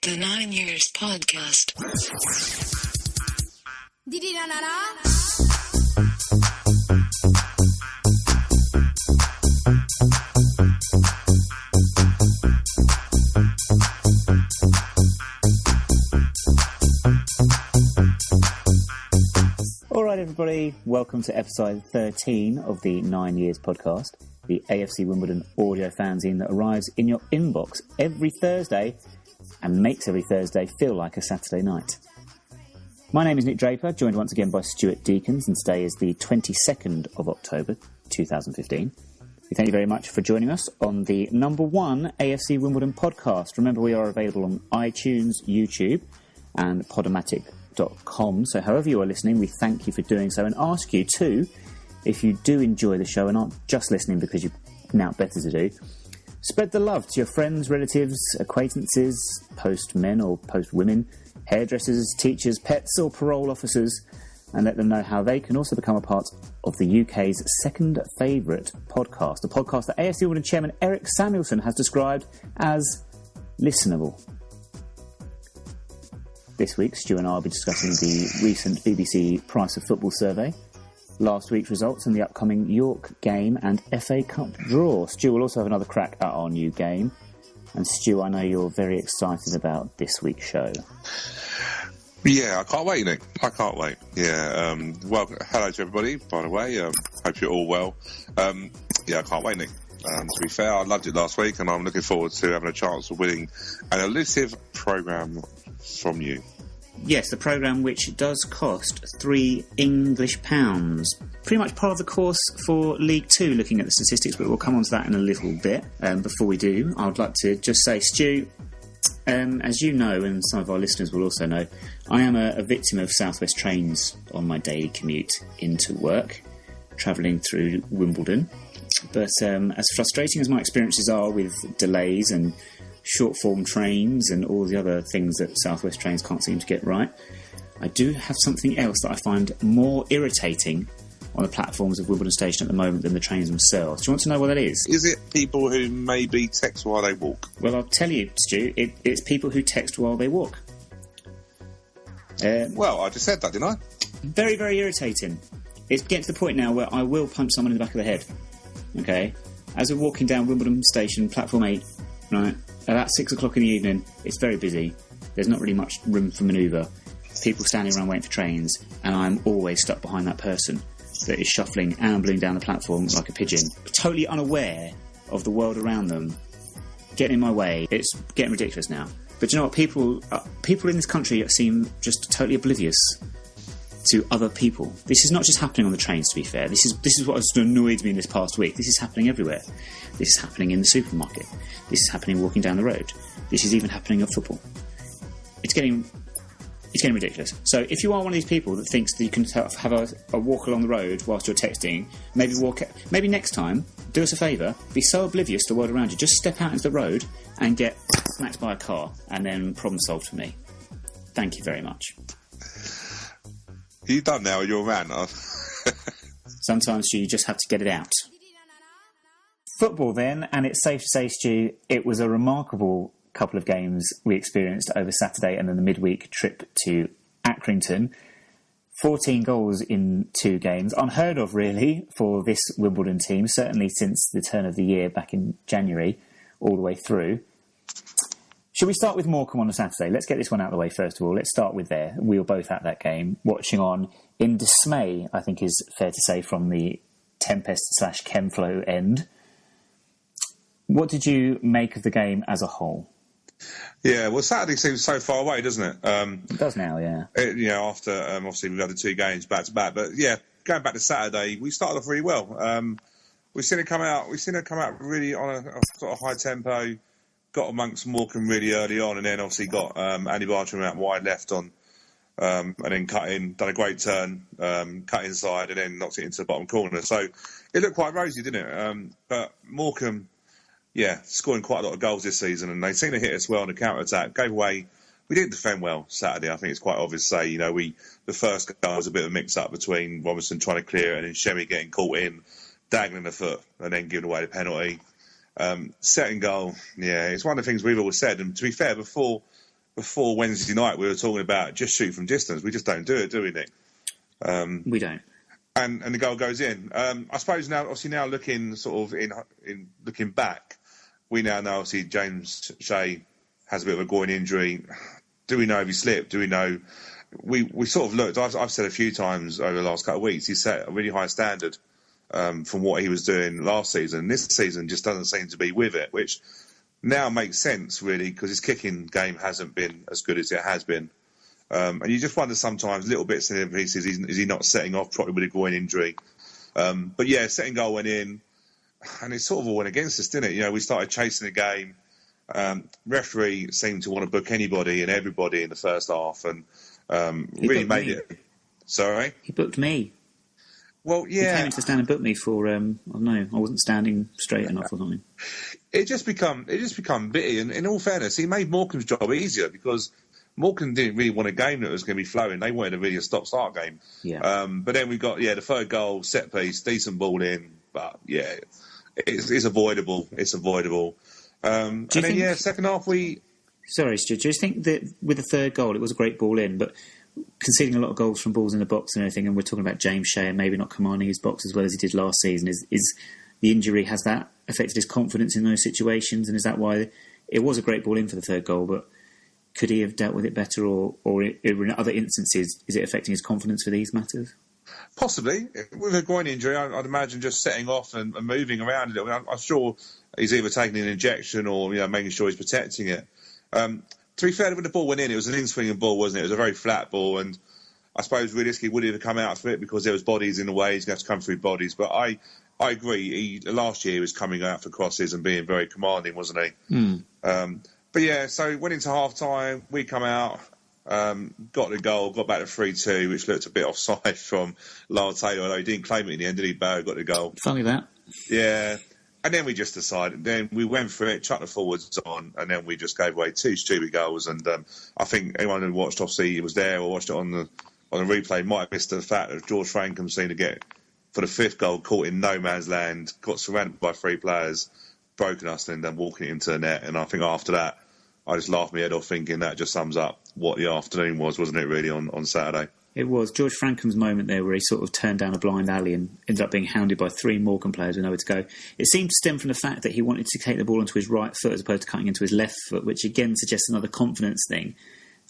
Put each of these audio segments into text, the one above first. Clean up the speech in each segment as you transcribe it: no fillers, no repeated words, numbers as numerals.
The 9 Years Podcast. All right, everybody, welcome to episode 13 of the 9 Years Podcast, the AFC Wimbledon audio fanzine that arrives in your inbox every Thursday and makes every Thursday feel like a Saturday night. My name is Nick Draper, joined once again by Stuart Deakins, and today is the 22nd of October 2015. We thank you very much for joining us on the number one AFC Wimbledon podcast. Remember, we are available on iTunes, YouTube and Podomatic.com. So however you are listening, we thank you for doing so and ask you too, if you do enjoy the show and aren't just listening because you've now better to do, spread the love to your friends, relatives, acquaintances, post-men or post-women, hairdressers, teachers, pets or parole officers, and let them know how they can also become a part of the UK's second favourite podcast, a podcast that AFC Wimbledon chairman Eric Samuelson has described as listenable. This week, Stu and I will be discussing the recent BBC Price of Football survey, last week's results in the upcoming York game and FA Cup draw. Stu will also have another crack at our new game. And Stu, I know you're very excited about this week's show. Yeah, I can't wait, Nick. I can't wait. Yeah, well, hello to everybody, by the way. Hope you're all well. Yeah, I can't wait, Nick. To be fair, I loved it last week, and I'm looking forward to having a chance of winning an elusive programme from you. Yes, the programme which does cost £3 English. Pretty much part of the course for League Two, looking at the statistics, but we'll come on to that in a little bit. Before we do, I would like to just say, Stu, as you know, and some of our listeners will also know, I am a victim of South West trains on my daily commute into work, travelling through Wimbledon. But as frustrating as my experiences are with delays and short-form trains and all the other things that South West trains can't seem to get right, I do have something else that I find more irritating on the platforms of Wimbledon Station at the moment than the trains themselves. Do you want to know what that is? Is it people who maybe text while they walk? Well, I'll tell you, Stu, it's people who text while they walk. Well, I just said that, didn't I? Very, very irritating. It's getting to the point now where I will punch someone in the back of the head. Okay? As we're walking down Wimbledon Station, platform 8, right, about 6 o'clock in the evening, it's very busy. There's not really much room for manoeuvre. People standing around waiting for trains, and I'm always stuck behind that person that is shuffling, ambling down the platform like a pigeon, totally unaware of the world around them, getting in my way. It's getting ridiculous now. But you know what? People in this country seem just totally oblivious to other people. This is not just happening on the trains, to be fair. This is what has annoyed me in this past week. This is happening everywhere. This is happening in the supermarket. This is happening walking down the road. This is even happening at football. It's getting ridiculous. So if you are one of these people that thinks that you can have a walk along the road whilst you're texting, maybe next time, do us a favour, be so oblivious to the world around you, just step out into the road and get smacked by a car, and then problem solved for me. Thank you very much. You done now, you're a man. Sometimes you just have to get it out. Football then, and it's safe to say, Stu, it was a remarkable couple of games we experienced over Saturday and then the midweek trip to Accrington. 14 goals in 2 games. Unheard of, really, for this Wimbledon team, certainly since the turn of the year back in January, all the way through. Should we start with Morecambe on a Saturday? Let's get this one out of the way first of all. Let's start with there. We were both at that game, watching on in dismay, I think is fair to say, from the Tempest/Chemflow end. What did you make of the game as a whole? Yeah, well, Saturday seems so far away, doesn't it? It does now, yeah. After obviously we've had the 2 games back to back, but yeah, going back to Saturday, we started off really well. We've seen it come out really on a sort of high tempo. Got amongst Morecambe really early on, and then obviously got Andy Bartram out wide left on, and then cut in, done a great turn, cut inside, and then knocked it into the bottom corner. So it looked quite rosy, didn't it? But Morecambe, yeah, scoring quite a lot of goals this season, and they seem to hit us well on the counter-attack. Gave away. We didn't defend well Saturday. I think it's quite obvious to say. The first goal was a bit of a mix-up between Robinson trying to clear it and then Shemi getting caught in, dangling the foot, and then giving away the penalty. Second goal, yeah, it's one of the things we've always said. And to be fair, before before Wednesday night we were talking about just shoot from distance. We just don't do it, do we, Nick? We don't. And the goal goes in. I suppose now, obviously, now looking sort of in looking back, we now know obviously James Shea has a bit of a groin injury. Do we know if he slipped? Do we know? We sort of looked. I've said a few times over the last couple of weeks. He set a really high standard from what he was doing last season. This season just doesn't seem to be with it, which now makes sense really because his kicking game hasn't been as good as it has been. And you just wonder sometimes, little bits and pieces, is he not setting off properly with a groin injury? But yeah, second goal went in, and it sort of all went against us, didn't it? You know, we started chasing the game. Referee seemed to want to book anybody and everybody in the first half, and really made it. Sorry? He booked me. Well, yeah. He came into stand and booked me for, I don't know, I wasn't standing straight enough or something. It just become bitty, and in all fairness, he made Morecambe's job easier because Morecambe didn't really want a game that was going to be flowing. They wanted a stop-start game. Yeah. But then we got, the third goal, set piece, decent ball in. But, yeah, it's avoidable. It's avoidable. And then, second half we... Sorry, Stu, do you think that with the third goal, it was a great ball in, but conceding a lot of goals from balls in the box and everything, and we're talking about James Shea and maybe not commanding his box as well as he did last season, is the injury, has that affected his confidence in those situations? And is that why it was a great ball in for the third goal, but could he have dealt with it better, or in other instances, is it affecting his confidence for these matters? Possibly. With a groin injury, I'd imagine just setting off and moving around a little. I'm sure he's either taking an injection or making sure he's protecting it. To be fair, when the ball went in, it was an in-swinging ball, wasn't it? It was a very flat ball, and I suppose realistically would he have come out for it because there was bodies in the way. He's going to have to come through bodies. But I agree. Last year he was coming out for crosses and being very commanding, wasn't he? But yeah, so went into half-time, we come out, got the goal, got back to 3-2, which looked a bit offside from Lyle Taylor, although he didn't claim it in the end, did he? Barrow got the goal. Funny that. Yeah. And then we just decided, then we went for it, chucked the forwards on, and then we just gave away two stupid goals. And I think anyone who watched, obviously, it was there or watched it on the replay, might have missed the fact that George Frankham seemed to get, for the fifth goal, caught in no man's land, got surrounded by three players, broken us, and then walking it into the net. And I think after that, I just laughed my head off thinking that just sums up what the afternoon was, wasn't it, really, on Saturday? It was. George Frankham's moment there where he sort of turned down a blind alley and ended up being hounded by three Morecambe players with nowhere to go. It seemed to stem from the fact that he wanted to take the ball onto his right foot as opposed to cutting into his left foot, which again suggests another confidence thing.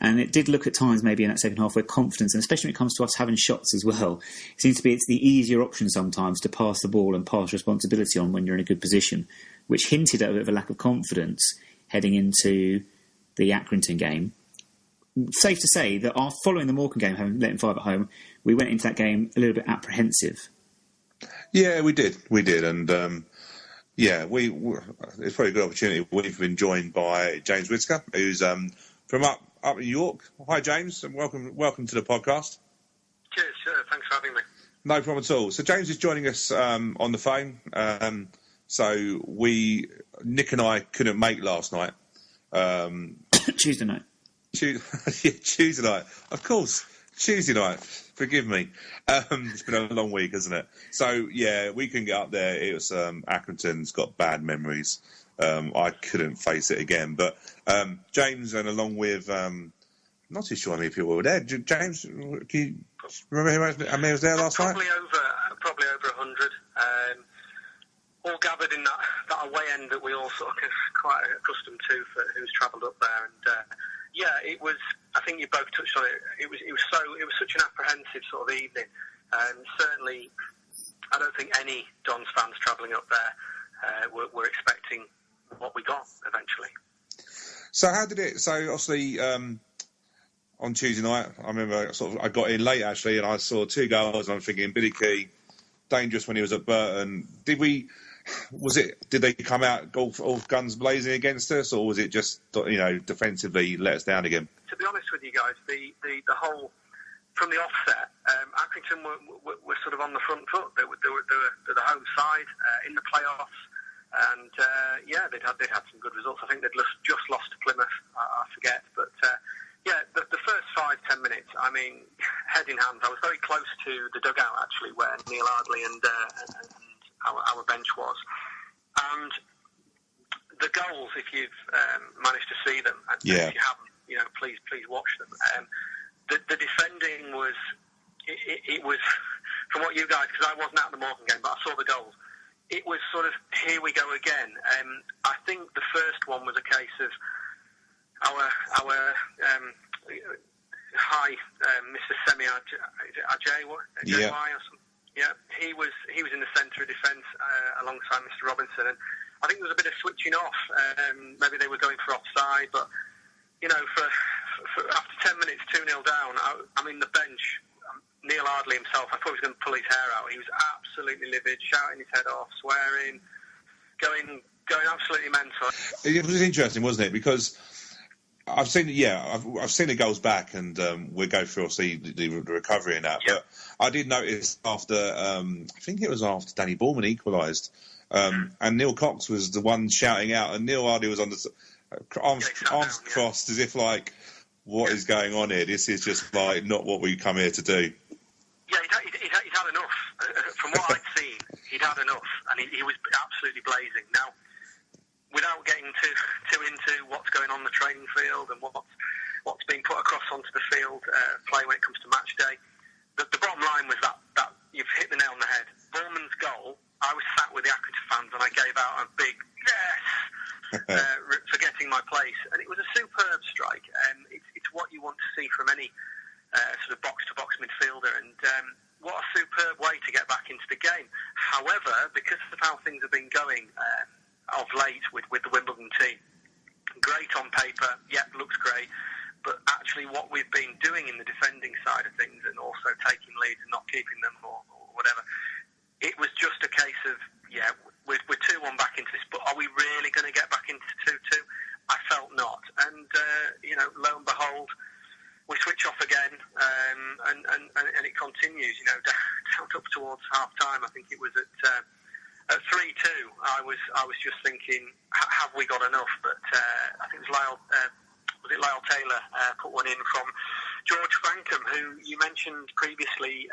And it did look at times maybe in that second half where confidence, and especially when it comes to us having shots as well, it seems to be it's the easier option sometimes to pass the ball and pass responsibility on when you're in a good position, which hinted at a bit of a lack of confidence heading into the Accrington game. Safe to say that following the Morecambe game, having let him 5 at home, we went into that game a little bit apprehensive. Yeah, we did. And it's probably a good opportunity. We've been joined by James Whittaker, who's from up in York. Hi, James, and welcome to the podcast. Cheers, thanks for having me. No problem at all. So James is joining us on the phone. So Nick and I couldn't make last night. Tuesday night. Tuesday night. Of course, Tuesday night. Forgive me. It's been a long week, hasn't it? So, yeah, we couldn't get up there. It was Accrington's got bad memories. I couldn't face it again. But James, and along with... not too sure how many people were there. James, can you remember how many was there last night? Probably over 100. All gathered in that away end that we all sort of quite accustomed to for who's travelled up there. And it was. I think you both touched on it. It was such an apprehensive sort of evening. Certainly, I don't think any Dons fans travelling up there were expecting what we got eventually. So how did it? So obviously. On Tuesday night, I remember I got in late actually, and I saw 2 goals. And I'm thinking Billy Key, dangerous when he was at Burton. Did they come out all guns blazing against us, or was it just defensively let us down again? To be honest with you guys, the whole from the offset, Accrington were sort of on the front foot. They were the home side in the playoffs, and they'd had some good results. I think they'd just lost to Plymouth. I forget, but. The first 5-10 minutes, I mean, head in hand, I was very close to the dugout, actually, where Neil Ardley and our bench was. And the goals, if you've managed to see them, and if you haven't, please watch them. The defending was it was, from what you guys, because I wasn't at the Morecambe game, but I saw the goals. It was sort of, here we go again. I think the first one was a case of our Mr. Semi Ajay or something. Yeah, he was in the centre of defence alongside Mr. Robinson, and I think there was a bit of switching off. Maybe they were going for offside, but for after 10 minutes, 2-0 down. I mean, the bench. Neil Ardley himself, I thought he was going to pull his hair out. He was absolutely livid, shouting his head off, swearing, going absolutely mental. It was interesting, wasn't it? Because I've seen the goals back, and we'll go through obviously the recovery in that. But I did notice after, I think it was after Danny Bourman equalised, and Neil Cox was the one shouting out, and Neil Ardley was on the arms crossed, as if like, what is going on here? This is just like not what we come here to do. Yeah, he'd had enough. From what I'd seen, he'd had enough, and he was absolutely blazing. Now, without getting too into what's going on the training field and what's being put across onto the field play when it comes to match day, the bottom line was that you've hit the nail on the head. Bourman's goal, I was sat with the Accrington fans and I gave out a big yes, forgetting my place, and it was a superb strike. It's what you want to see from any sort of box-to-box midfielder, and what a superb way to get back into the game. However, because of how things have been going of late with the Wimbledon team, great on paper, looks great, but actually what we've been doing in the defending side of things, and also taking leads and not keeping them or whatever, it was just a case of, we're 2-1 back into this, but are we really going to get back into 2-2? I felt not, and lo and behold, we switch off again, and it continues. Down up towards half time. I think it was at 3-2. I was just thinking, have we got enough? But I think it was Lyle Taylor put one in from George Frankham, who you mentioned previously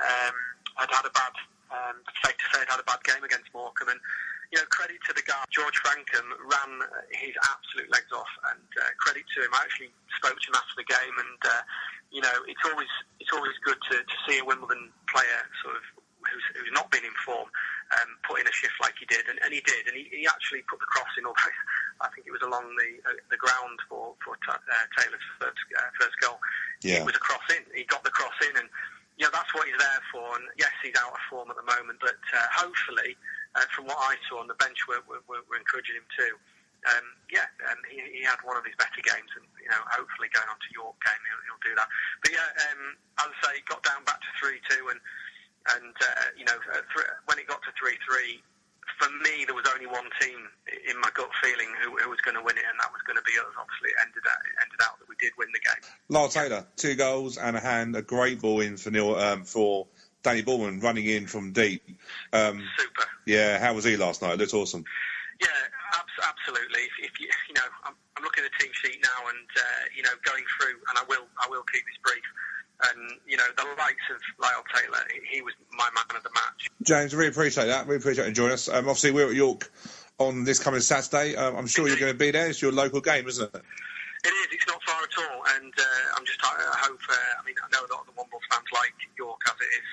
had a bad, safe to say, had a bad game against Morecambe, and credit to the guy. George Frankham ran his absolute legs off, and credit to him. I actually spoke to him after the game, and it's always good to see a Wimbledon player sort of who's not been in form put in a shift like he did, and he did, and he actually put the cross in. Although I think it was along the ground for Taylor's first goal. Yeah. It was a cross in. He got the cross in, and that's what he's there for. And yes, he's out of form at the moment, but hopefully. From what I saw on the bench, we're encouraging him too. He had one of his better games, and hopefully going on to York game he'll do that. But as I say, got down back to 3-2, and when it got to 3-3, for me there was only one team in my gut feeling who was going to win it, and that was going to be us. Obviously, it ended out that we did win the game. Lyle Taylor, 2 goals and a hand, a great ball in for Danny Bourman running in from deep. Super. Yeah, how was he last night? It looked awesome. Yeah, absolutely. If I'm looking at the team sheet now, and going through, and I will keep this brief. And the likes of Lyle Taylor, he was my man of the match. James, really appreciate that. Really appreciate you joining us. Obviously, we're at York on this coming Saturday. I'm sure you're going to be there. It's your local game, isn't it? It is. It's not far at all, and I hope. I know a lot of the Wombles fans like York, as it is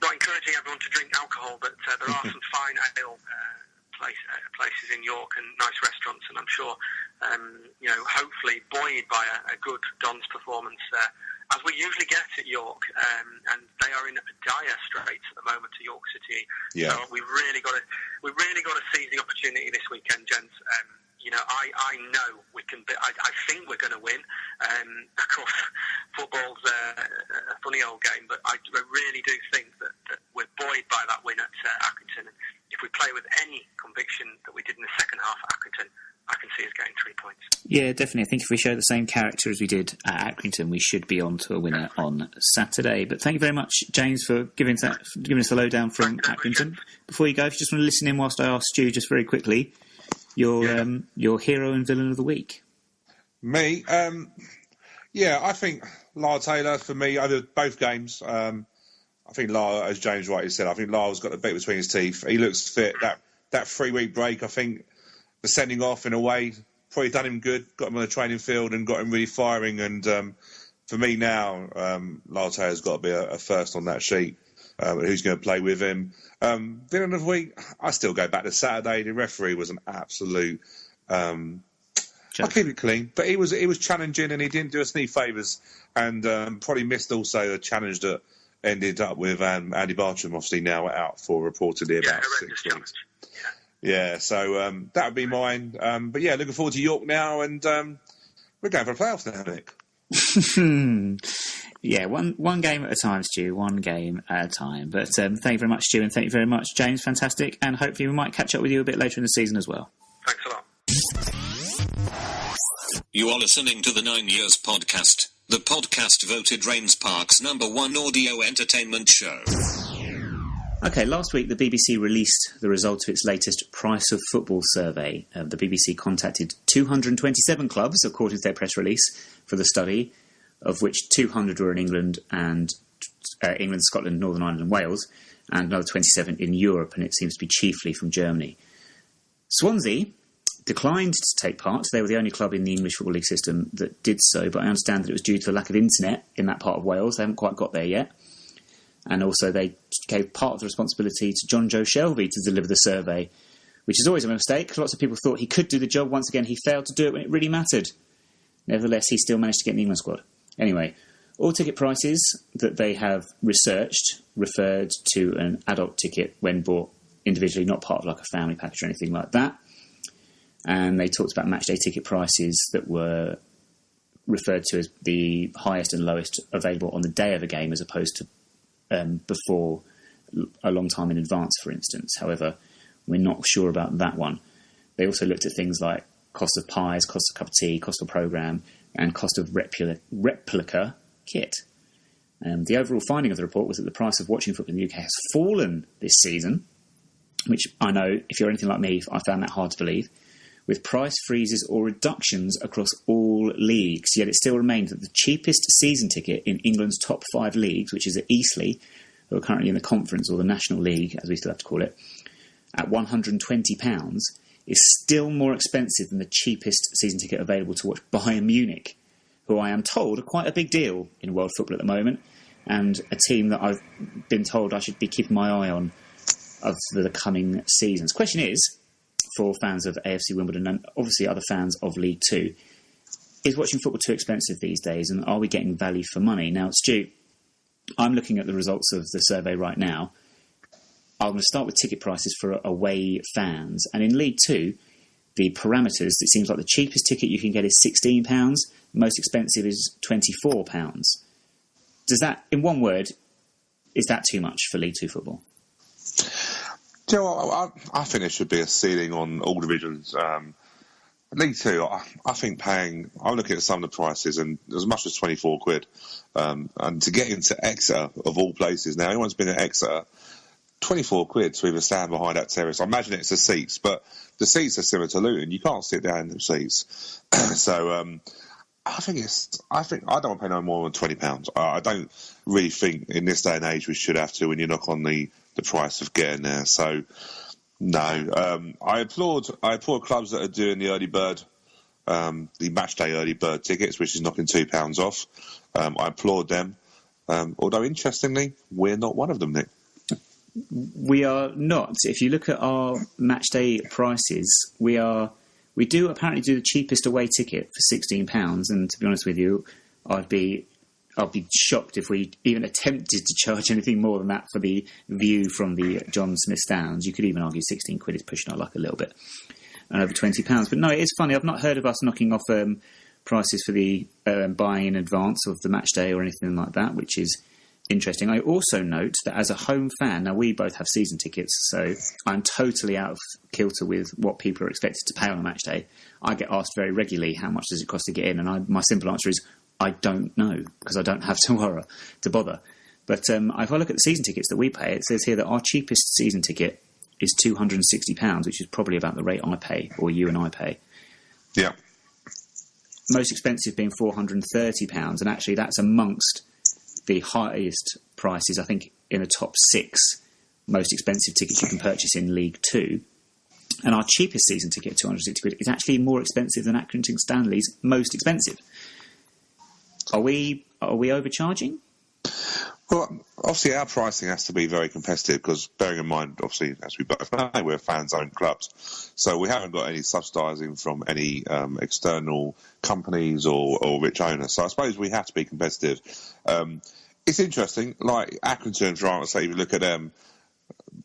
not encouraging everyone to drink alcohol, but there are some fine ale places in York and nice restaurants, and I'm sure, hopefully buoyed by a good Don's performance, as we usually get at York, and they are in dire straits at the moment to York City. Yeah. So we really got to seize the opportunity this weekend, gents. I know we can. I think we're going to win. Of course, football's a funny old game, but I really do think that we're buoyed by that win at Accrington. And if we play with any conviction that we did in the second half at Accrington, I can see us getting 3 points. Yeah, definitely. I think if we show the same character as we did at Accrington, we should be on to a winner on Saturday. But thank you very much, James, for giving us a lowdown from Accrington. Before you go, if you just want to listen in whilst I ask Stu just very quickly, your hero and villain of the week. Me? I think Lyle Taylor, for me, over both games. I think Lyle, as James rightly said, I think Lyle's got the bit between his teeth. He looks fit. That 3-week break, I think, the sending off in a way probably done him good, got him on the training field and got him really firing. And for me now, Latte has got to be a first on that sheet. Who's going to play with him? Villain of the week, I still go back to Saturday. The referee was an absolute... I'll keep it clean, but he was challenging and he didn't do us any favours, and probably missed also a challenge that ended up with Andy Bartram obviously now out for reportedly about 6 weeks. Yeah, so that would be mine. But yeah, looking forward to York now, and we're going for the playoffs now, Nick. Yeah, one game at a time, Stu. One game at a time. But thank you very much, Stu, and thank you very much, James. Fantastic, and hopefully we might catch up with you a bit later in the season as well. Thanks a lot. You are listening to the 9 Years Podcast, the podcast voted Rains Park's #1 audio entertainment show. Okay, last week the BBC released the result of its latest Price of Football survey. The BBC contacted 227 clubs, according to their press release, for the study, of which 200 were in England, Scotland, Northern Ireland and Wales, and another 27 in Europe, and it seems to be chiefly from Germany. Swansea declined to take part. They were the only club in the English Football League system that did so, but I understand that it was due to the lack of internet in that part of Wales. They haven't quite got there yet. And also they gave part of the responsibility to John Joe Shelby to deliver the survey, which is always a mistake. Lots of people thought he could do the job. Once again, he failed to do it when it really mattered. Nevertheless, he still managed to get in the England squad. Anyway, all ticket prices that they have researched referred to an adult ticket when bought individually, not part of like a family package or anything like that. And they talked about matchday ticket prices that were referred to as the highest and lowest available on the day of a game, as opposed to before a long time in advance, for instance. However, we're not sure about that one. They also looked at things like cost of pies, cost of cup of tea, cost of programme, and cost of replica kit. The overall finding of the report was that the price of watching football in the UK has fallen this season, which I know, if you're anything like me, I found that hard to believe, with price freezes or reductions across all leagues. Yet it still remains that the cheapest season ticket in England's top 5 leagues, which is at Eastleigh, who are currently in the Conference, or the National League, as we still have to call it, at £120, is still more expensive than the cheapest season ticket available to watch Bayern Munich, who I am told are quite a big deal in world football at the moment, and a team that I've been told I should be keeping my eye on of the coming seasons. Question is, for fans of AFC Wimbledon and obviously other fans of League Two, is watching football too expensive these days, and are we getting value for money? Now, Stu, I'm looking at the results of the survey right now. I'm going to start with ticket prices for away fans, and in League Two, the parameters, it seems like the cheapest ticket you can get is £16, most expensive is £24. Does that, in one word, is that too much for League Two football? Do you know what? I think there should be a ceiling on all divisions. League Two, I think I'm looking at some of the prices, and as much as £24. And to get into Exeter, of all places, now anyone's been at Exeter, £24 to even stand behind that terrace. I imagine it's the seats, but the seats are similar to Luton. You can't sit down in the seats. So I don't want to pay no more than £20. I don't really think in this day and age we should have to when you knock on the price of getting there. So no, I applaud clubs that are doing the early bird, the match day early bird tickets, which is knocking £2 off. I applaud them. Although interestingly, we're not one of them, Nick. We are not. If you look at our match day prices, we do apparently do the cheapest away ticket for £16. And to be honest with you, I'd be shocked if we even attempted to charge anything more than that for the view from the John Smith stands. You could even argue £16 is pushing our luck a little bit, and over £20. But no, it is funny. I've not heard of us knocking off prices for the buying in advance of the match day or anything like that, which is interesting. I also note that as a home fan, now we both have season tickets, so I'm totally out of kilter with what people are expected to pay on a match day. I get asked very regularly, how much does it cost to get in? And my simple answer is, I don't know, because I don't have to bother. But if I look at the season tickets that we pay, it says here that our cheapest season ticket is £260, which is probably about the rate I pay, or you and I pay. Yeah. Most expensive being £430, and actually that's amongst the highest prices, I think, in the top 6 most expensive tickets you can purchase in League Two. And our cheapest season ticket, £260, is actually more expensive than Accrington Stanley's most expensive. Are we overcharging? Well, obviously our pricing has to be very competitive because, bearing in mind, obviously, as we both know, we're fans-owned clubs. So we haven't got any subsidising from any external companies or rich owners. So I suppose we have to be competitive. It's interesting, like Accrington, for argument's sake, if you look at them,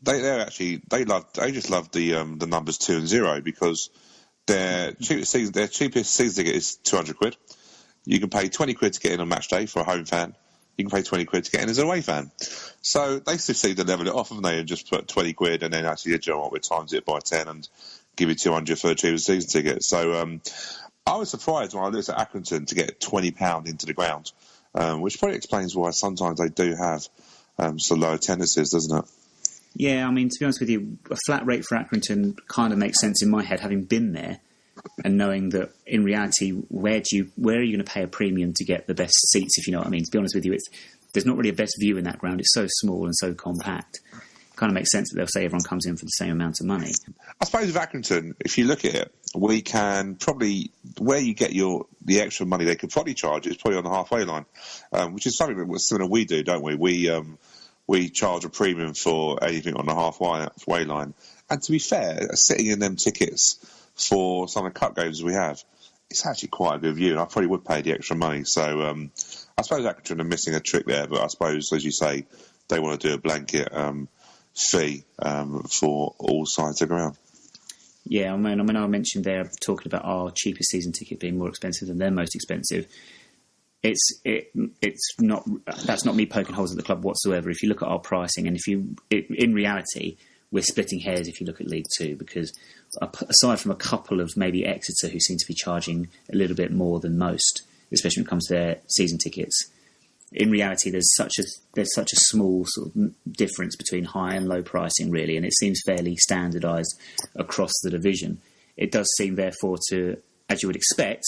they just love the numbers 2 and 0 because their cheapest season ticket is £200. You can pay £20 to get in on match day for a home fan. You can pay £20 to get in as an away fan. So they succeed to level it off, haven't they, and just put £20 and then actually, you know what, we times it by 10 and give you £200 for a cheapest season ticket. So I was surprised when I looked at Accrington to get £20 into the ground, which probably explains why sometimes they do have so low attendances, doesn't it? Yeah, I mean, to be honest with you, a flat rate for Accrington kind of makes sense in my head, having been there and knowing that in reality, where are you going to pay a premium to get the best seats, if you know what I mean? To be honest with you, there's not really a best view in that ground. It's so small and so compact. It kind of makes sense that they'll say everyone comes in for the same amount of money. I suppose with Accrington, if you look at it, we can probably, where you get the extra money they could probably charge is probably on the halfway line, which is something that similar we do, don't we? We charge a premium for anything on the halfway line. And to be fair, sitting in them tickets for some of the cup games we have, it's actually quite a good view, and I probably would pay the extra money. So I suppose Accrington are missing a trick there, but I suppose, as you say, they want to do a blanket fee for all sides of the ground. Yeah, I mean, I mentioned there, talking about our cheapest season ticket being more expensive than their most expensive. It's not, that's not me poking holes at the club whatsoever. If you look at our pricing, and in reality, we're splitting hairs if you look at League Two, because aside from a couple of maybe Exeter who seem to be charging a little bit more than most, especially when it comes to their season tickets, in reality there's such a small sort of difference between high and low pricing, really, and it seems fairly standardised across the division. It does seem, therefore, to, as you would expect,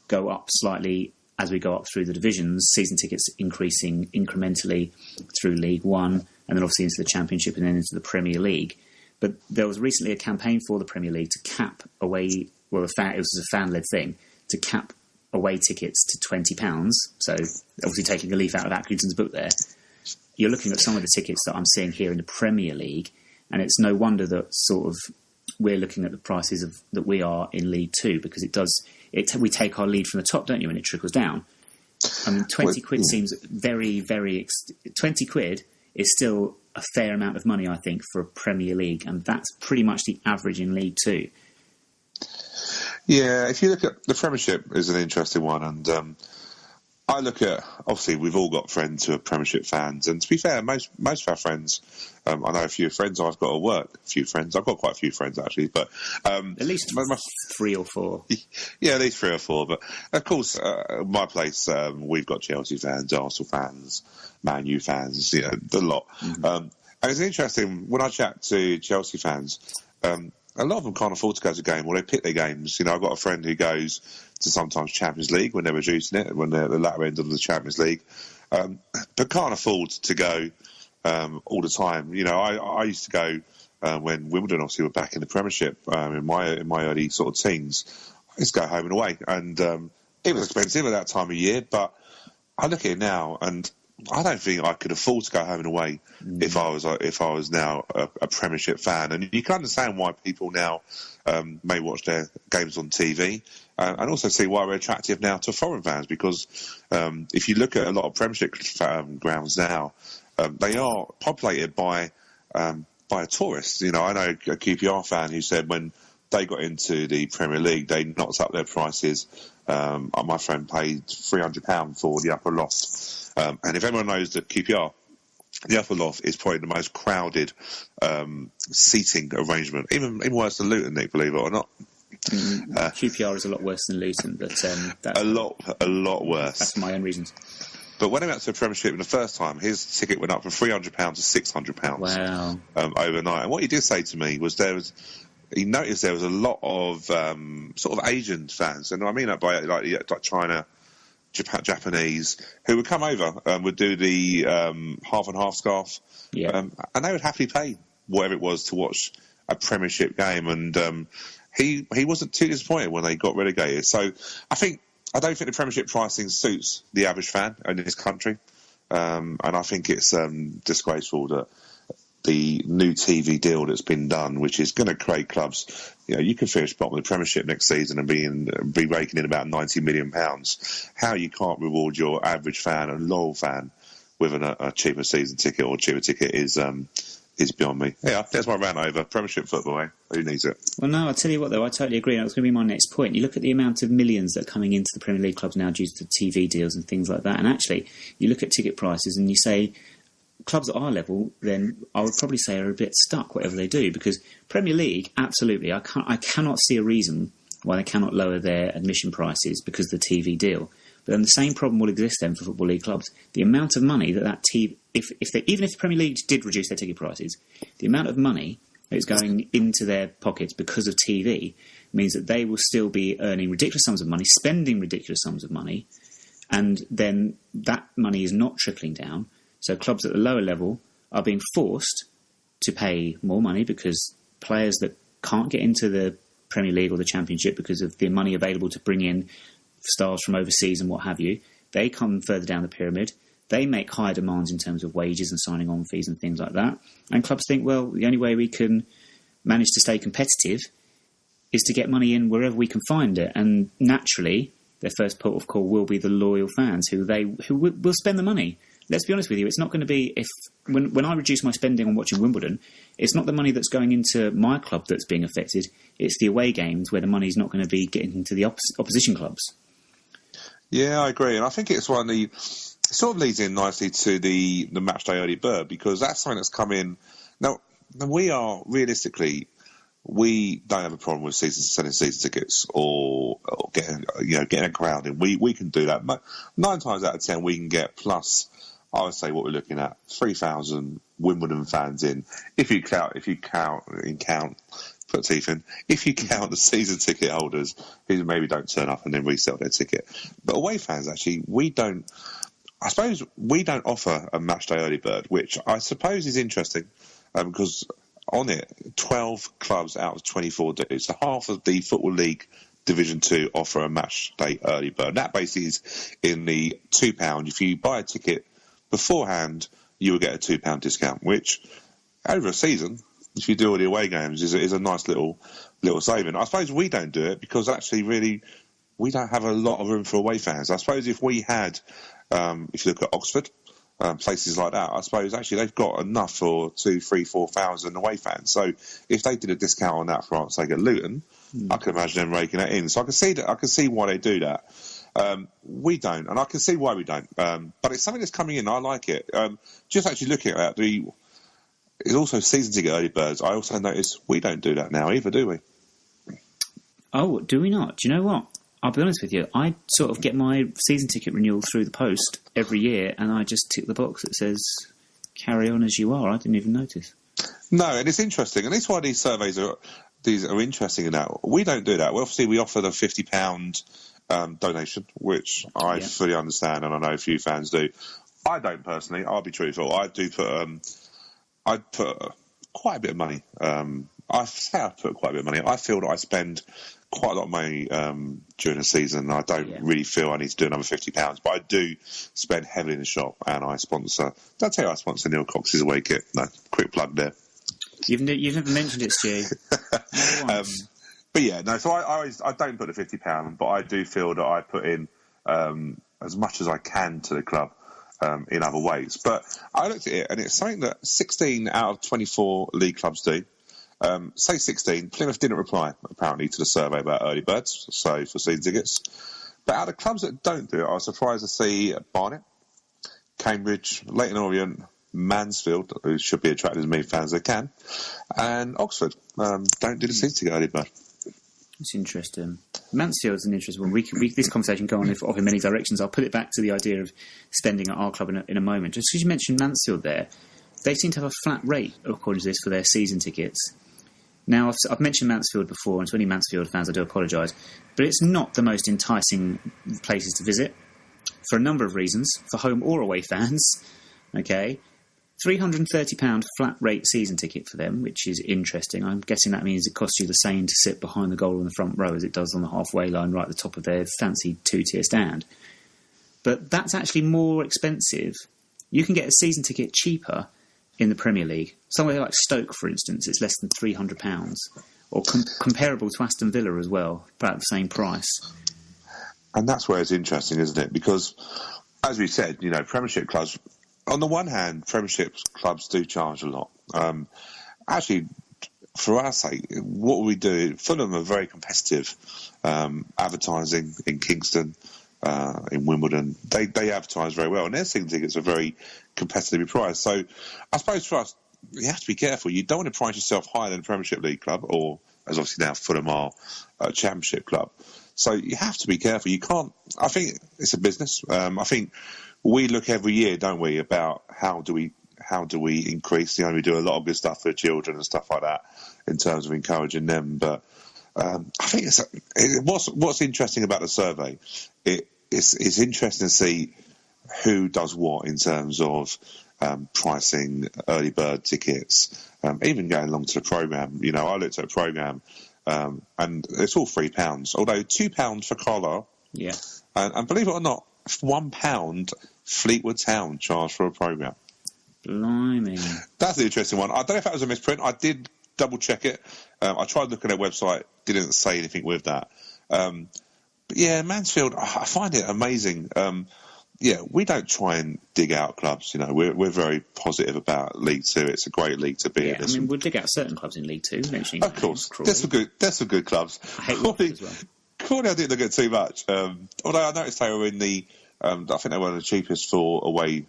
go up slightly as we go up through the divisions, season tickets increasing incrementally through League One, and then obviously into the Championship and then into the Premier League. But there was recently a campaign for the Premier League to cap away, it was a fan-led thing, to cap away tickets to £20. So obviously taking a leaf out of Accrington's book there. You're looking at some of the tickets that I'm seeing here in the Premier League, and it's no wonder that sort of we're looking at the prices that we are in League Two, because we take our lead from the top, don't you, and it trickles down. I mean, £20 seems very, very... £20 is still a fair amount of money, I think, for a Premier League, and that's pretty much the average in League Two. Yeah, if you look at the Premiership is an interesting one, and I look at, obviously we've all got friends who are Premiership fans, and to be fair, most of our friends, I know a few friends I've got at work, I've got quite a few friends actually, but at least 3 or 4. Yeah, at least 3 or 4, but of course my place, we've got Chelsea fans, Arsenal fans, Man U fans, you know, a lot. Mm-hmm. And it's interesting, when I chat to Chelsea fans, a lot of them can't afford to go to a game, or they pick their games. You know, I've got a friend who goes to sometimes Champions League when they're reducing it, when they're at the latter end of the Champions League, but can't afford to go all the time. You know, I used to go when Wimbledon obviously were back in the Premiership in my early sort of teens. I used to go home and away, and it was expensive at that time of year. But I look at it now, and I don't think I could afford to go home and away if I was now a Premiership fan. And you can understand why people now may watch their games on TV, and also see why we're attractive now to foreign fans. Because if you look at a lot of Premiership grounds now, they are populated by tourists. You know, I know a QPR fan who said when they got into the Premier League, they knocked up their prices. My friend paid £300 for the upper loft. And if anyone knows the QPR, the upper loft is probably the most crowded seating arrangement, even worse than Luton, Nick, believe it or not. QPR is a lot worse than Luton, but that's a lot worse. That's for my own reasons. But when he went to the Premiership the first time, his ticket went up from £300 to £600. Wow! Overnight. And what he did say to me was he noticed there was a lot of sort of Asian fans, and I mean that by like China, Japanese, who would come over and would do the half and half scarf, and they would happily pay whatever it was to watch a Premiership game, and he wasn't too disappointed when they got relegated. So I don't think the Premiership pricing suits the average fan in this country, and I think it's disgraceful that the new TV deal that's been done, which is going to create clubs, you can finish bottom of the Premiership next season and be raking in about £90 million. How you can't reward your average fan and loyal fan with a cheaper season ticket or cheaper ticket is beyond me. Yeah, there's my rant over Premiership football. Eh? Who needs it? Well, no, I'll tell you what, though, I totally agree. That was going to be my next point. You look at the amount of millions that are coming into the Premier League clubs now due to TV deals and things like that. And actually, you look at ticket prices and you say, clubs at our level, then I would probably say are a bit stuck, whatever they do, because Premier League, absolutely, I cannot see a reason why they cannot lower their admission prices because of the TV deal. But then the same problem will exist then for Football League clubs. The amount of money that TV, even if the Premier League did reduce their ticket prices, the amount of money that is going into their pockets because of TV means that they will still be earning ridiculous sums of money, spending ridiculous sums of money, and then that money is not trickling down. So clubs at the lower level are being forced to pay more money because players that can't get into the Premier League or the Championship because of the money available to bring in stars from overseas and what have you, they come further down the pyramid. They make higher demands in terms of wages and signing on fees and things like that. And clubs think, well, the only way we can manage to stay competitive is to get money in wherever we can find it. And naturally, their first port of call will be the loyal fans who will spend the money. Let's be honest with you, it's not going to be, when I reduce my spending on watching Wimbledon, it's not the money that's going into my club that's being affected, it's the away games where the money's not going to be getting into the opposition clubs. Yeah, I agree, and I think it's one of the, it sort of leads in nicely to the matchday early bird, because that's something that's come in. Now we are, realistically, we don't have a problem with selling season tickets or getting a crowd in. We can do that. 9 times out of 10, we can get plus, I would say, what we're looking at, 3,000 Wimbledon fans in. If you count the season ticket holders who maybe don't turn up and then resell their ticket. But away fans, actually, we don't offer a matchday early bird, which I suppose is interesting because on it, 12 clubs out of 24 do. So half of the Football League Division 2 offer a matchday early bird. That basically is in the £2. If you buy a ticket beforehand, you will get a £2 discount, which over a season, if you do all the away games, is a nice little saving. I suppose we don't do it because actually really we don't have a lot of room for away fans. I suppose if we had, if you look at Oxford, places like that, I suppose actually they've got enough for 2,000, 3,000, 4,000 away fans. So if they did a discount on that for, say, at Luton, I can imagine them raking that in. So I can see why they do that. We don't, and I can see why we don't. But it's something that's coming in. I like it. Just actually looking at that, there's also season ticket early birds. I also notice we don't do that now either, do we? Oh, do we not? Do you know what? I'll be honest with you. I sort of get my season ticket renewal through the post every year, and I just tick the box that says "carry on as you are." I didn't even notice. No, and it's interesting, and that's why these surveys are interesting in that. We don't do that. Well, obviously, we offer the £50 donation, which I fully understand, and I know a few fans do. I don't personally. I'll be truthful. I do put quite a bit of money. I say I put quite a bit of money. I feel that I spend quite a lot of money during the season. I don't really feel I need to do another £50, but I do spend heavily in the shop, and I sponsor. Did I tell you I sponsor Neil Cox's away kit? No, quick plug there. You've never mentioned it, Stu. But yeah, no. So I don't put the £50, but I do feel that I put in as much as I can to the club in other ways. But I looked at it, and it's something that 16 out of 24 league clubs do. Say 16. Plymouth didn't reply, apparently, to the survey about early birds, so for season tickets. But out of the clubs that don't do it, I was surprised to see Barnet, Cambridge, Leyton Orient, Mansfield, who should be attracting as many fans as they can, and Oxford don't do the season ticket early bird. It's interesting. Mansfield's an interesting one. This conversation can go on off in many directions. I'll put it back to the idea of spending at our club in a moment. Just because you mentioned Mansfield there, they seem to have a flat rate, according to this, for their season tickets. Now, I've mentioned Mansfield before, and to any Mansfield fans, I do apologise, but it's not the most enticing places to visit for a number of reasons, for home or away fans. Okay, £330 flat rate season ticket for them, which is interesting. I'm guessing that means it costs you the same to sit behind the goal in the front row as it does on the halfway line right at the top of their fancy two-tier stand. But that's actually more expensive. You can get a season ticket cheaper in the Premier League. Somewhere like Stoke, for instance, it's less than £300. Or comparable to Aston Villa as well, about the same price. And that's where it's interesting, isn't it? Because, as we said, Premiership clubs, on the one hand, Premiership clubs do charge a lot. Actually, for our sake, what we do, Fulham are very competitive. Advertising in Kingston, in Wimbledon, they advertise very well, and their season tickets are very competitively priced. So, I suppose for us, you have to be careful. You don't want to price yourself higher than a Premiership League club, or, as obviously now, Fulham are a Championship club. So you have to be careful. You can't. I think it's a business. I think we look every year, don't we, about how do we increase. We do a lot of good stuff for children and stuff like that in terms of encouraging them. But I think what's interesting about the survey. It's interesting to see who does what in terms of pricing early bird tickets, even going along to the programme. I looked at a programme. And it's all £3, although £2 for Carlisle. Yeah. And believe it or not, £1 Fleetwood Town charged for a programme. Blimey. That's the interesting one. I don't know if that was a misprint. I did double check it. I tried looking at their website, didn't say anything with that. But yeah, Mansfield, I find it amazing. We don't try and dig out clubs. We're very positive about League Two. It's a great league to be in. We'll dig out certain clubs in League Two. Of course, there's some good clubs. I hate Watford as well. Crawley, I didn't look at too much. Although I noticed they were in the, I think they were one of the cheapest for away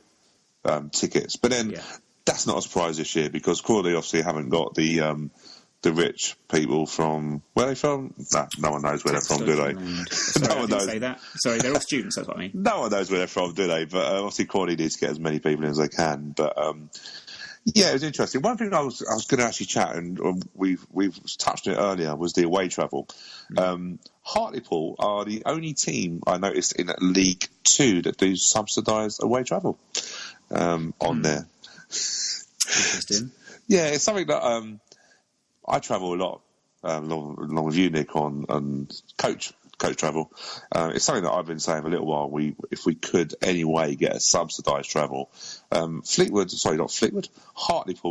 tickets. But then that's not a surprise this year because Crawley obviously haven't got the rich people from... Where are they from? No one knows where they're from, do they? Sorry, no one knows. Say that. Sorry, they're all students, that's what I mean. No one knows where they're from, do they? But obviously Crawley needs to get as many people in as they can. But it was interesting. One thing I was going to actually chat, and we've touched on it earlier, was the away travel. Hartlepool are the only team I noticed in League Two that do subsidised away travel on there. Interesting. Yeah, it's something that... I travel a lot, along with you, Nick, on coach travel. It's something that I've been saying for a little while. If we could anyway get a subsidised travel, Hartlepool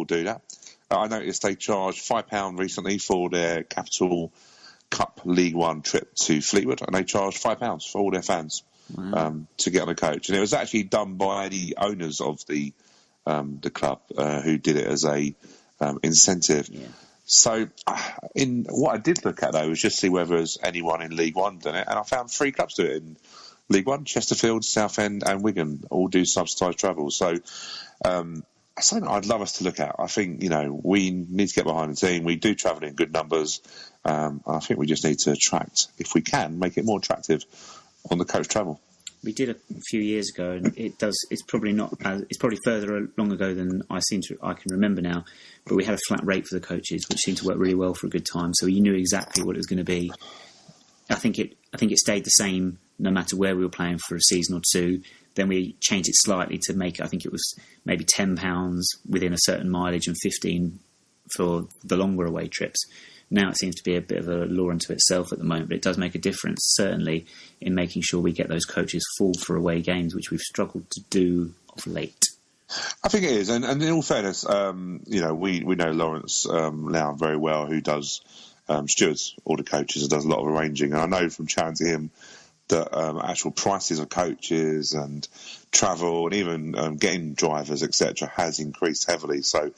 do that. I noticed they charged £5 recently for their Capital Cup League One trip to Fleetwood, and they charged £5 for all their fans to get on a coach. And it was actually done by the owners of the club who did it as a incentive. Yeah. So, what I did look at, though, was just see whether there's anyone in League One done it, and I found 3 clubs do it in League One: Chesterfield, Southend and Wigan all do subsidised travel. So, something I'd love us to look at. I think, we need to get behind the team. We do travel in good numbers. I think we just need to attract, if we can, make it more attractive on the coach travel. We did a few years ago, and it's probably not. It's probably further along ago than I can remember now. But we had a flat rate for the coaches, which seemed to work really well for a good time. So you knew exactly what it was going to be. I think it stayed the same no matter where we were playing for a season or two. Then we changed it slightly to make. I think it was maybe £10 within a certain mileage and $15 for the longer away trips. Now it seems to be a bit of a law unto itself at the moment, but it does make a difference, certainly, in making sure we get those coaches full for away games, which we've struggled to do of late. I think it is, and in all fairness, we know Lawrence Lown very well, who does stewards, all the coaches, and does a lot of arranging. And I know from chatting to him that actual prices of coaches and travel and even getting drivers, etc., has increased heavily. So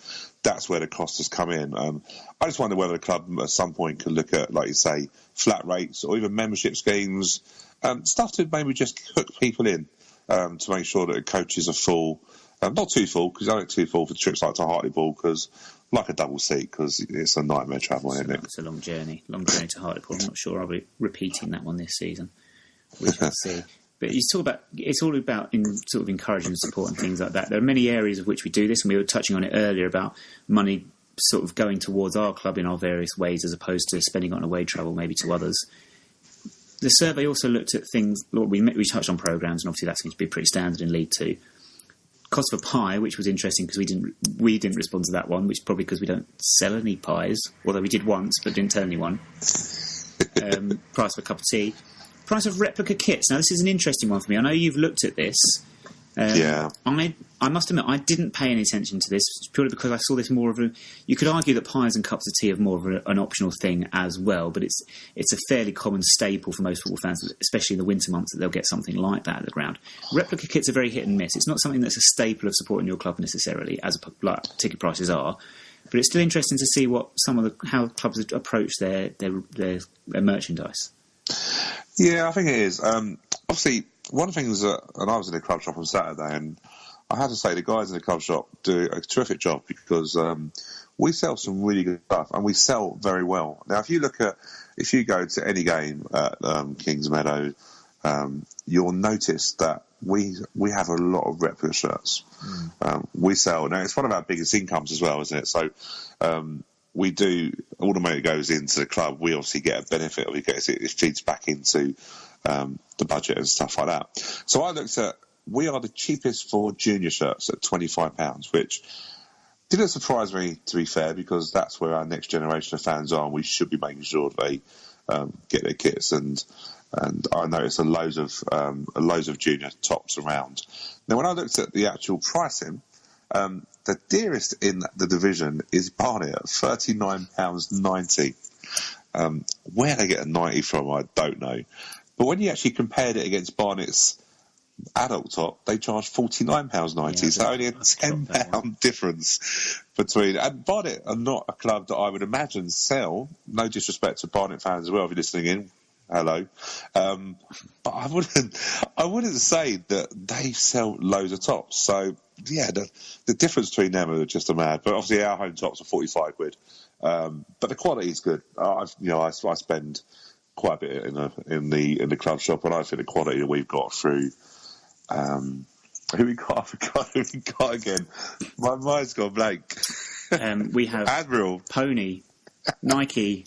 that's where the cost has come in. I just wonder whether the club at some point could look at, like you say, flat rates or even membership schemes, stuff to maybe just hook people in to make sure that the coaches are full. Not too full, because I don't too full for trips like to Hartlepool, because like a double seat, because it's a nightmare travelling, isn't it? It's a long journey to Hartlepool. I'm not sure I'll be repeating that one this season. We shall see. But it's all about sort of encouraging and support and things like that. There are many areas of which we do this, and we were touching on it earlier about money sort of going towards our club in our various ways as opposed to spending on away travel maybe to others. The survey also looked at things, we touched on programmes, and obviously that seems to be pretty standard in League Two. cost of a pie, which was interesting because we didn't respond to that one, which is probably because we don't sell any pies, although we did once but didn't tell anyone. Price of a cup of tea. Price of replica kits. Now, this is an interesting one for me. I know you've looked at this. I must admit, I didn't pay any attention to this purely because I saw this more of a... You could argue that pies and cups of tea are more of an optional thing as well, but it's a fairly common staple for most football fans, especially in the winter months, that they'll get something like that at the ground. Replica kits are very hit and miss. It's not something that's a staple of supporting your club necessarily, as like ticket prices are, but it's still interesting to see what how clubs approach their merchandise. Yeah, I think it is. Obviously, one of the things and I was in a club shop on Saturday, and I have to say the guys in the club shop do a terrific job because we sell some really good stuff and we sell very well. Now, if you go to any game at Kings Meadow, you'll notice that we have a lot of replica shirts. We sell. Now, it's one of our biggest incomes as well, isn't it? So we do, all the money that goes into the club, we obviously get a benefit of it. It feeds back into the budget and stuff like that. So I looked at, we are the cheapest for junior shirts at £25, which didn't surprise me, to be fair, because that's where our next generation of fans are, and we should be making sure they get their kits. And I noticed loads of junior tops around. Now, when I looked at the actual pricing, the dearest in the division is Barnet at £39.90. Where they get a 90 from, I don't know. But when you actually compared it against Barnet's adult top, they charge £49.90, so only a £10 difference between. And Barnet are not a club that I would imagine sell. No disrespect to Barnet fans as well, if you're listening in. Hello, but I wouldn't say that they sell loads of tops. So yeah, the difference between them are just a mad. But obviously our home tops are £45. But the quality is good. I spend quite a bit in the club shop, and I think the quality that we've got through. Who we got? I forgot who we got again. My mind's gone blank. We have Admiral, Pony, Nike.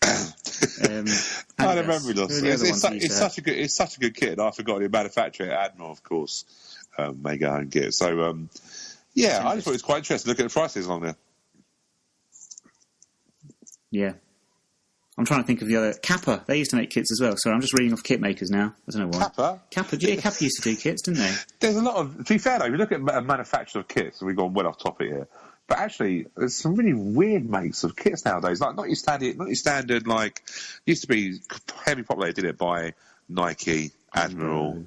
I had a memory loss. It's such a good kit, and I forgot the manufacturer. Admiral, of course, may go and get it. So I just thought it was quite interesting. Look at the prices along there. Yeah. I'm trying to think of the other... Kappa, they used to make kits as well. Sorry, I'm just reading off kit makers now. I don't know why. Kappa, yeah, Kappa used to do kits, didn't they? There's a lot of... To be fair, though, if you look at a manufacturer of kits, and we've gone well off topic here, but actually, there's some really weird makes of kits nowadays. Like, not your standard, like... Used to be heavily populated, did it, by Nike, Admiral,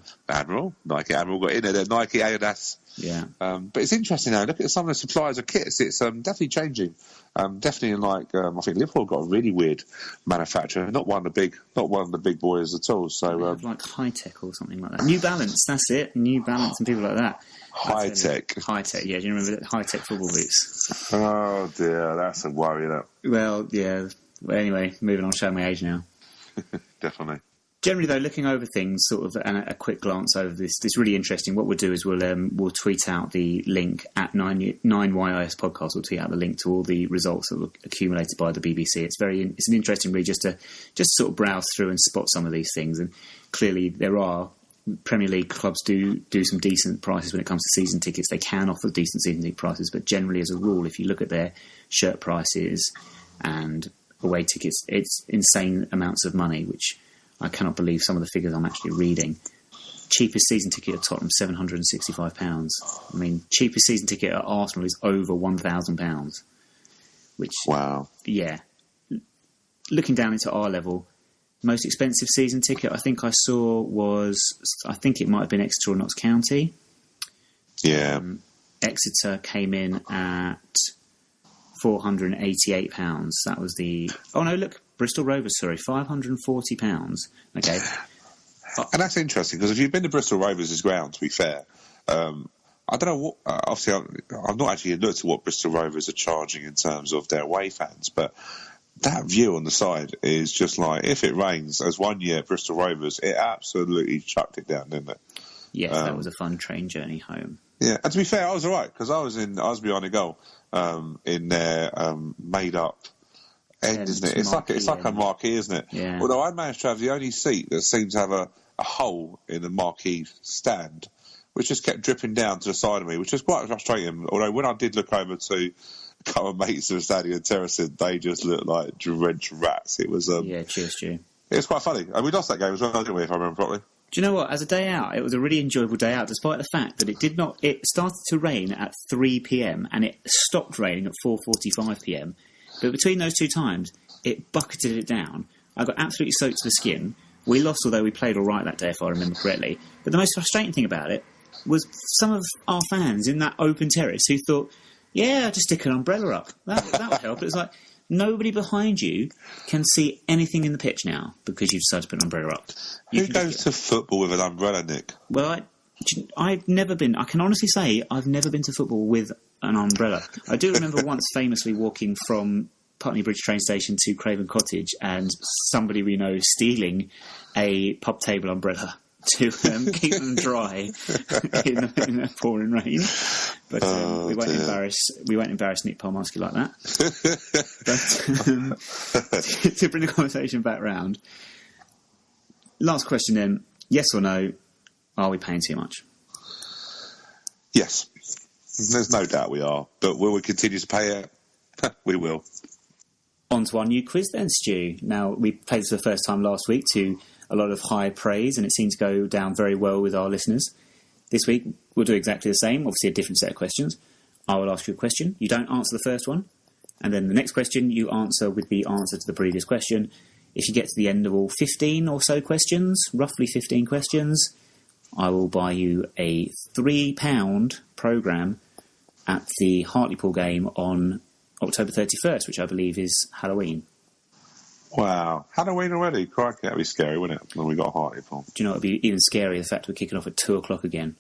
Nike, Admiral got in there, Nike, Adidas. Yeah. But it's interesting now. Look at some of the suppliers of kits. It's definitely changing. Definitely, like I think Liverpool got a really weird manufacturer. Not one of the big boys at all. So like High Tech or something like that. New Balance, that's it. New Balance and people like that. High Tech. Yeah. Do you remember High Tech football boots? Oh dear, that's a worry. That. Well, yeah. Well, anyway, moving on. Showing my age now. Definitely. Generally, though, looking over things, sort of, and a quick glance over this really interesting. What we'll do is we'll tweet out the link at 9YIS podcast. We'll tweet out the link to all the results that were accumulated by the BBC. It's an interesting read just to sort of browse through and spot some of these things. And clearly, there are Premier League clubs do some decent prices when it comes to season tickets. They can offer decent season ticket prices, but generally, as a rule, if you look at their shirt prices and away tickets, it's insane amounts of money, which I cannot believe some of the figures I'm actually reading. Cheapest season ticket at Tottenham, £765. I mean, cheapest season ticket at Arsenal is over £1,000. Which, wow. Yeah. Looking down into our level, most expensive season ticket I think I saw was, I think it might have been Exeter or Notts County. Yeah. Exeter came in at £488. That was the... Oh, no, look. Bristol Rovers, sorry, £540. Okay. And that's interesting, because if you've been to Bristol Rovers' ground, to be fair, I don't know what... obviously, I've not actually looked at what Bristol Rovers are charging in terms of their away fans, but that view on the side is just like, if it rains, as one year Bristol Rovers, it absolutely chucked it down, didn't it? Yes, that was a fun train journey home. Yeah, and to be fair, I was all right, because I was behind the goal in their made-up... end, isn't it? It's like a marquee, isn't it? Yeah. Although I managed to have the only seat that seemed to have a hole in the marquee stand which just kept dripping down to the side of me, which was quite frustrating. Although when I did look over to a couple of mates who were standing in terracing, they just looked like drenched rats. It was cheers, Stu. It was quite funny, and we lost that game as well, didn't we? If I remember properly. Do you know what? As a day out, it was a really enjoyable day out, despite the fact that it started to rain at 3 p.m. and it stopped raining at 4:45 p.m. But between those two times, it bucketed it down. I got absolutely soaked to the skin. We lost, although we played all right that day, if I remember correctly. But the most frustrating thing about it was some of our fans in that open terrace who thought, yeah, I'll just stick an umbrella up. That would help. It was like, nobody behind you can see anything in the pitch now because you've decided to put an umbrella up. Who goes to football with an umbrella, Nick? Well, I've never been. I can honestly say I've never been to football with an umbrella. I do remember once famously walking from Putney Bridge train station to Craven Cottage and somebody we know stealing a pub table umbrella to keep them dry in the pouring rain. But we won't embarrass Nick Palmarsky like that. But to bring the conversation back round, last question then, yes or no, are we paying too much? Yes. There's no doubt we are. But will we continue to pay it? We will. On to our new quiz then, Stu. Now, we played this for the first time last week to a lot of high praise, and it seemed to go down very well with our listeners. This week, we'll do exactly the same, obviously a different set of questions. I will ask you a question. You don't answer the first one. And then the next question, you answer with the answer to the previous question. If you get to the end of all 15 or so questions, roughly 15 questions, I will buy you a £3 programme at the Hartlepool game on October 31st, which I believe is Halloween. Wow. Halloween already? Crikey, that'd be scary, wouldn't it? When we got Hartlepool. Do you know what would be even scarier? The fact we're kicking off at 2 o'clock again.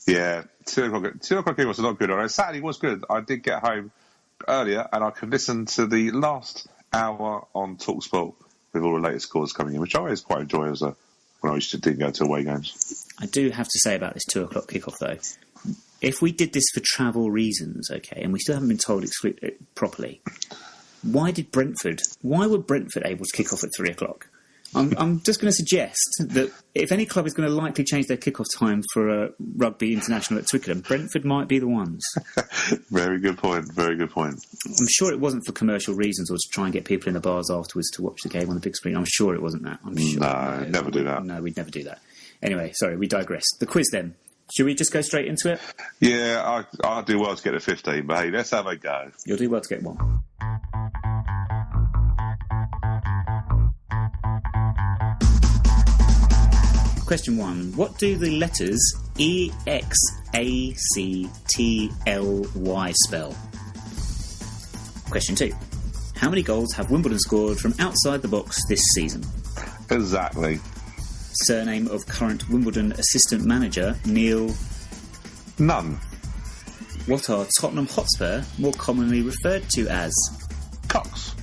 Yeah, 2 o'clock. 2 o'clock was not good. Although Saturday was good. I did get home earlier and I could listen to the last hour on TalkSport with all the latest scores coming in, which I always quite enjoy when I used to go to away games. I do have to say about this 2 o'clock kickoff though. If we did this for travel reasons, okay, and we still haven't been told properly, why were Brentford able to kick off at 3 o'clock? I'm just going to suggest that if any club is going to likely change their kick-off time for a rugby international at Twickenham, Brentford might be the ones. Very good point. I'm sure it wasn't for commercial reasons or to try and get people in the bars afterwards to watch the game on the big screen. I'm sure it wasn't that. I'm sure. No, never do that. No, we'd never do that. Anyway, sorry, we digress. The quiz then. Should we just go straight into it? Yeah, I'll do well to get a 15, but hey, let's have a go. You'll do well to get one. Question 1. What do the letters EXACTLY spell? Question 2. How many goals have Wimbledon scored from outside the box this season? Exactly. Surname of current Wimbledon assistant manager, Neil... None. What are Tottenham Hotspur more commonly referred to as? Cox.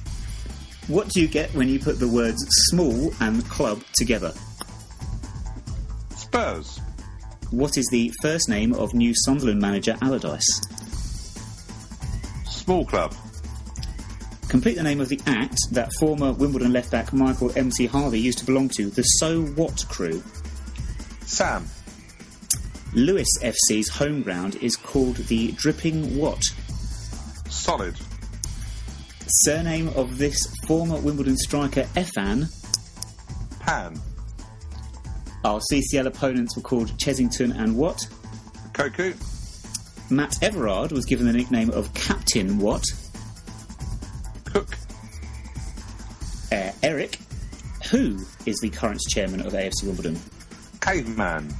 What do you get when you put the words small and club together? Spurs. What is the first name of new Sunderland manager Allardyce? Small club. Complete the name of the act that former Wimbledon left-back Michael MC Harvey used to belong to, the So What crew. Sam. Lewis FC's home ground is called the Dripping what? Solid. Surname of this former Wimbledon striker Efan? Pan. Our CCL opponents were called Chesington and what? Koku. Matt Everard was given the nickname of Captain what? Cook. Eric. Who is the current chairman of AFC Wimbledon? Caveman.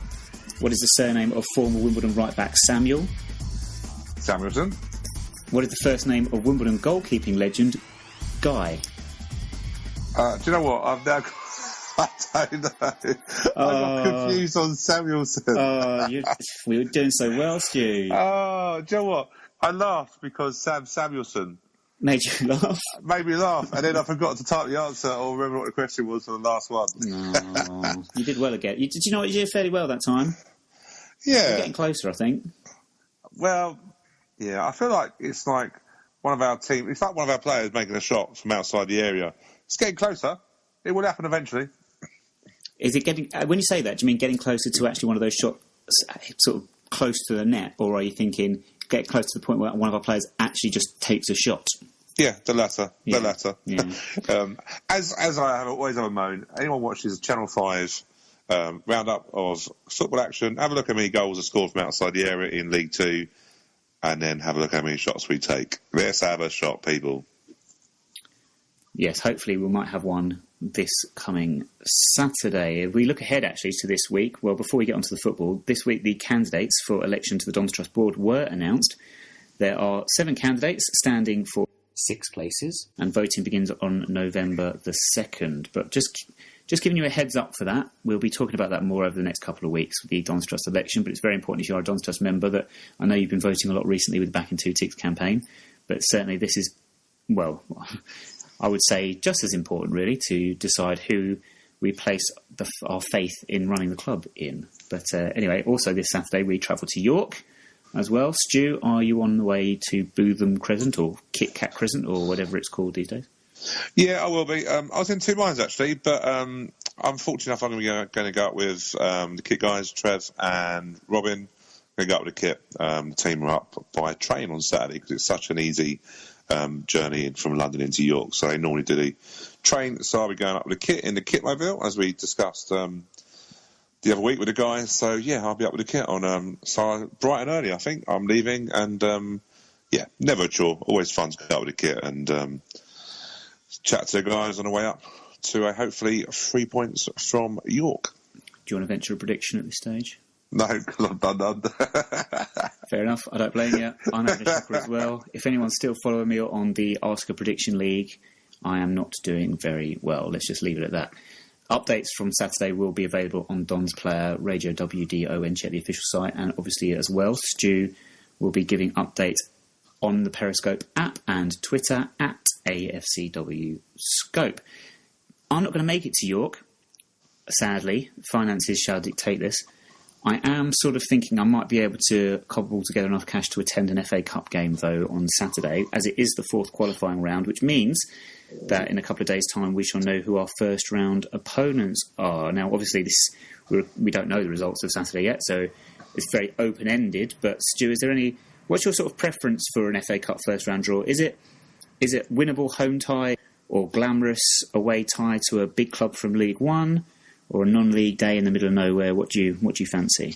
What is the surname of former Wimbledon right-back Samuel? Samuelson. What is the first name of Wimbledon goalkeeping legend Guy? Do you know what? I don't know. I got confused on Samuelson. We were doing so well, Stu. Do you know what? I laughed because Sam Samuelson made you laugh. Made me laugh, and then I forgot to type the answer or remember what the question was for the last one. No, you did well again. Did you know what? You did fairly well that time. Yeah. You're getting closer, I think. Well, yeah, I feel like it's like one of our team. It's like one of our players making a shot from outside the area. It's getting closer. It will happen eventually. Is it getting? When you say that, do you mean getting closer to actually one of those sort of close to the net, or are you thinking get close to the point where one of our players actually just takes a shot? Yeah, the latter. Yeah. The latter. Yeah. As I have always have a moan, anyone watches Channel 5 roundup of football action, have a look how many goals are scored from outside the area in League 2, and then have a look how many shots we take. Let's have a shot, people. Yes, hopefully we might have one this coming Saturday. If we look ahead, actually, to this week, well, before we get onto the football, this week the candidates for election to the Dons Trust Board were announced. There are 7 candidates standing for 6 places, and voting begins on November the 2nd. But just giving you a heads up for that, we'll be talking about that more over the next couple of weeks with the Dons Trust election, but it's very important if you are a Dons Trust member that I know you've been voting a lot recently with the Back in 2 Ticks campaign, but certainly this is, well, I would say just as important, really, to decide who we place our faith in running the club in. But anyway, also this Saturday we travel to York as well. Stu, are you on the way to Bootham Crescent or Kit Kat Crescent or whatever it's called these days? Yeah, I will be. I was in 2 minds, actually, but I'm fortunate enough I'm going to go out with the Kit guys, Trev and Robin. I'm going to go up with the Kit. The team are up by train on Saturday because it's such an easy journey from London into York. So they normally do the train. So I'll be going up with the Kit in the Kitmobile, as we discussed the other week with the guys. So, yeah, I'll be up with the Kit on bright and early, I think. I'm leaving. And, yeah, never a chore. Always fun to go up with the Kit and chat to the guys on the way up to hopefully 3 points from York. Do you want to venture a prediction at this stage? No, because I've done none. Fair enough. I don't blame you. I'm having a shocker as well. If anyone's still following me on the Ask a Prediction League, I am not doing very well. Let's just leave it at that. Updates from Saturday will be available on Don's Player, Radio WDON, check the official site, and obviously as well, Stu will be giving updates on the Periscope app and Twitter at AFCW Scope. I'm not going to make it to York, sadly. Finances shall dictate this. I am sort of thinking I might be able to cobble together enough cash to attend an FA Cup game, though, on Saturday, as it is the 4th qualifying round, which means that in a couple of days' time we shall know who our first-round opponents are. Now, obviously, we don't know the results of Saturday yet, so it's very open-ended. But, Stu, what's your sort of preference for an FA Cup first-round draw? Is it winnable home tie or glamorous away tie to a big club from League One? Or a non-league day in the middle of nowhere? What do you fancy?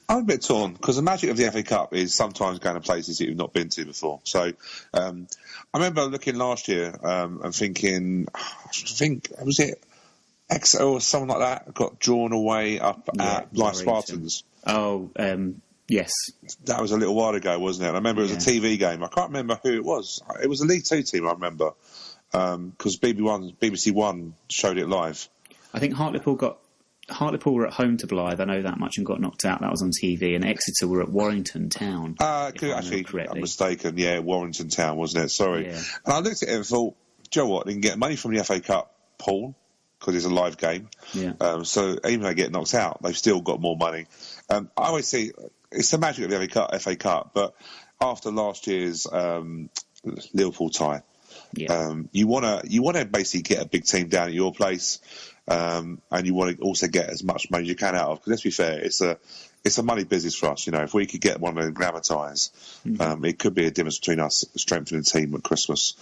I'm a bit torn because the magic of the FA Cup is sometimes going to places that you've not been to before. So I remember looking last year and thinking, was it Exeter or something like that got drawn away up at Life Spartans? Oh, yes. That was a little while ago, wasn't it? I remember it was a TV game. I can't remember who it was. It was a League 2 team, I remember, because BBC One showed it live. I think Hartlepool were at home to Blythe, I know that much, and got knocked out. That was on TV. And Exeter were at Warrington Town. Actually, I'm mistaken. Yeah, Warrington Town, wasn't it? Sorry. Yeah. And I looked at it and thought, do you know what? They can get money from the FA Cup pool because it's a live game. Yeah. So even though they get knocked out, they've still got more money. I always see it's the magic of the FA Cup. But after last year's Liverpool tie, you want to basically get a big team down at your place. And you want to also get as much money as you can out of. Because let's be fair, it's a money business for us. You know, if we could get one of them glamour ties, it could be a difference between us strengthening the team at Christmas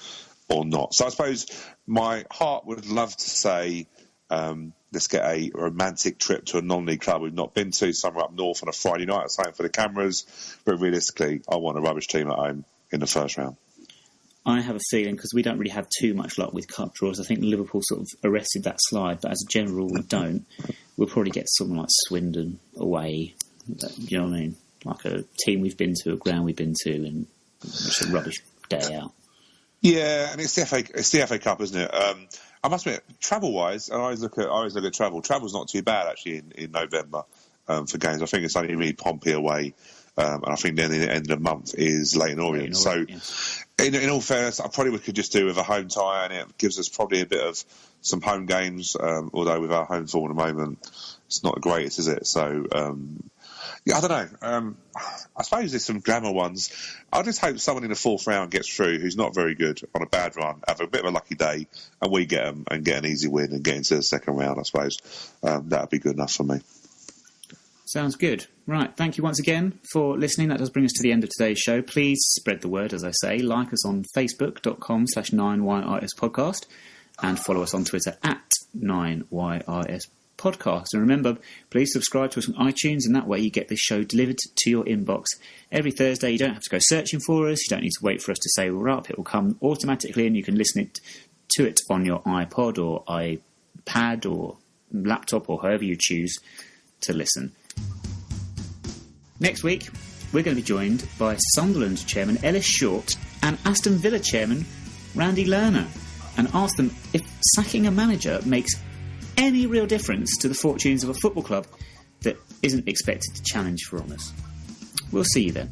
or not. So I suppose my heart would love to say, let's get a romantic trip to a non-league club we've not been to, somewhere up north on a Friday night or something for the cameras. But realistically, I want a rubbish team at home in the first round. I have a feeling, because we don't really have too much luck with cup draws, I think Liverpool sort of arrested that slide, but as a general rule we don't. We'll probably get someone like Swindon away, you know what I mean? Like a team we've been to, a ground we've been to, and it's a rubbish day out. Yeah, and it's the FA Cup, isn't it? I must admit, travel-wise, I always look at travel. Travel's not too bad, actually, in November for games. I think it's only really Pompey away. And I think then the end of the month is Leyton Orient. So, in all fairness, I probably could just do with a home tie, and it gives us probably a bit of some home games. Although with our home form at the moment, it's not the greatest, is it? So, I don't know. I suppose there's some glamour ones. I just hope someone in the 4th round gets through who's not very good on a bad run, have a bit of a lucky day, and we get them and get an easy win and get into the 2nd round. I suppose that would be good enough for me. Sounds good. Right, thank you once again for listening. That does bring us to the end of today's show. Please spread the word, as I say. Like us on facebook.com/9YRS podcast and follow us on Twitter at 9YRS podcast. And remember, please subscribe to us on iTunes, and that way you get this show delivered to your inbox every Thursday. You don't have to go searching for us. You don't need to wait for us to say we're up. It will come automatically, and you can listen to it on your iPod or iPad or laptop or however you choose to listen. Next week, we're going to be joined by Sunderland chairman Ellis Short and Aston Villa chairman Randy Lerner, and ask them if sacking a manager makes any real difference to the fortunes of a football club that isn't expected to challenge for honours. We'll see you then.